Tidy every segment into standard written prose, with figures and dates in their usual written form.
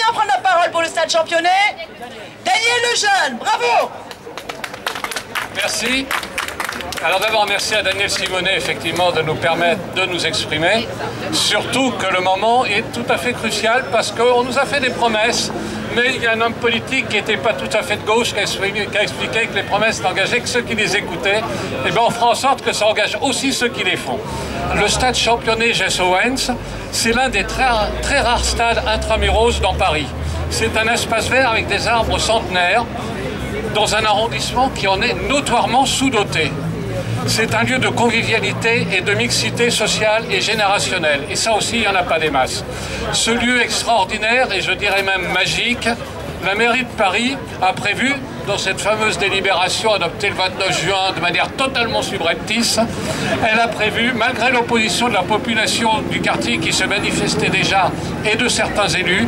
bien prendre la parole pour le Stade Championnet? Daniel Lejeune, bravo! Merci. Alors d'abord, merci à Daniel Simonet, effectivement, de nous permettre de nous exprimer. Surtout que le moment est tout à fait crucial parce qu'on nous a fait des promesses, mais il y a un homme politique qui n'était pas tout à fait de gauche qui a expliqué que les promesses n'engageaient que ceux qui les écoutaient. Et bien on fera en sorte que ça engage aussi ceux qui les font. Le stade Championnet Jesse Owens, c'est l'un des très rares stades intramuros dans Paris. C'est un espace vert avec des arbres centenaires dans un arrondissement qui en est notoirement sous-doté. C'est un lieu de convivialité et de mixité sociale et générationnelle. Et ça aussi, il n'y en a pas des masses. Ce lieu extraordinaire, et je dirais même magique, la mairie de Paris a prévu, dans cette fameuse délibération adoptée le 29 juin de manière totalement subreptice, elle a prévu, malgré l'opposition de la population du quartier qui se manifestait déjà et de certains élus,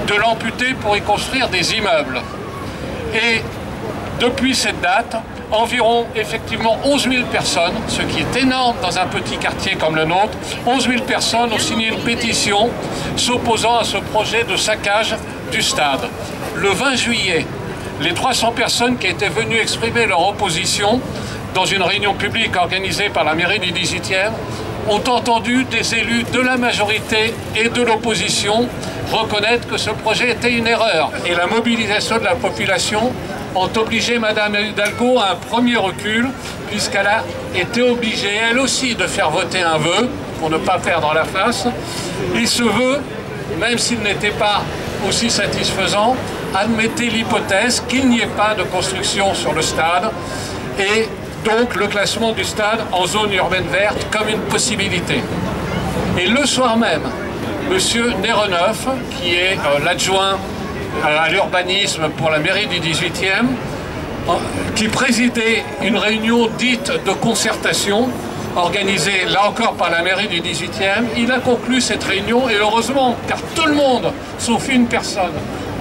de l'amputer pour y construire des immeubles. Et depuis cette date, environ effectivement 11 000 personnes, ce qui est énorme dans un petit quartier comme le nôtre, 11 000 personnes ont signé une pétition s'opposant à ce projet de saccage du stade. Le 20 juillet, les 300 personnes qui étaient venues exprimer leur opposition dans une réunion publique organisée par la mairie du 18e ont entendu des élus de la majorité et de l'opposition reconnaître que ce projet était une erreur. Et la mobilisation de la population ont obligé Madame Hidalgo à un premier recul, puisqu'elle a été obligée, elle aussi, de faire voter un vœu, pour ne pas perdre la face. Et ce vœu, même s'il n'était pas aussi satisfaisant, admettait l'hypothèse qu'il n'y ait pas de construction sur le stade, et donc le classement du stade en zone urbaine verte comme une possibilité. Et le soir même, M. Nereneuf, qui est l'adjoint à l'urbanisme pour la mairie du 18e, qui présidait une réunion dite de concertation, organisée là encore par la mairie du 18e, il a conclu cette réunion, et heureusement, car tout le monde, sauf une personne,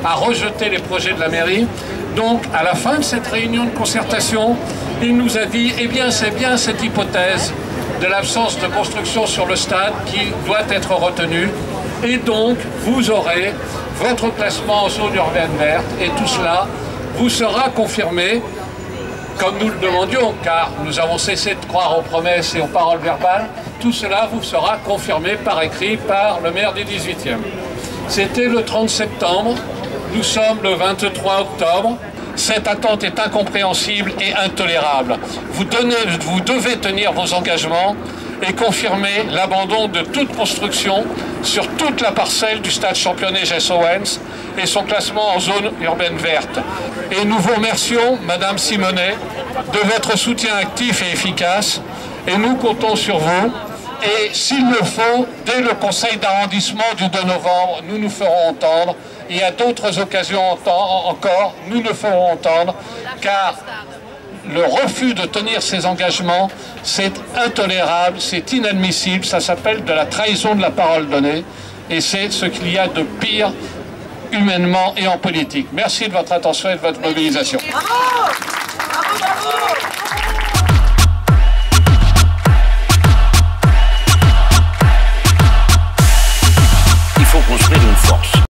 a rejeté les projets de la mairie. Donc, à la fin de cette réunion de concertation, il nous a dit, eh bien, c'est bien cette hypothèse de l'absence de construction sur le stade qui doit être retenue, et donc, vous aurez votre classement en zone urbaine verte, et tout cela vous sera confirmé, comme nous le demandions, car nous avons cessé de croire aux promesses et aux paroles verbales. Tout cela vous sera confirmé par écrit par le maire du 18e. C'était le 30 septembre, nous sommes le 23 octobre. Cette attente est incompréhensible et intolérable. Vous devez tenir vos engagements et confirmer l'abandon de toute construction sur toute la parcelle du stade Championnet Jesse Owens et son classement en zone urbaine verte. Et nous vous remercions, Madame Simonet, de votre soutien actif et efficace, et nous comptons sur vous. Et s'il le faut, dès le conseil d'arrondissement du 2 novembre, nous nous ferons entendre, et à d'autres occasions encore, nous nous ferons entendre, car le refus de tenir ses engagements, c'est intolérable, c'est inadmissible, ça s'appelle de la trahison de la parole donnée, et c'est ce qu'il y a de pire humainement et en politique. Merci de votre attention et de votre mobilisation. Bravo! Bravo, bravo!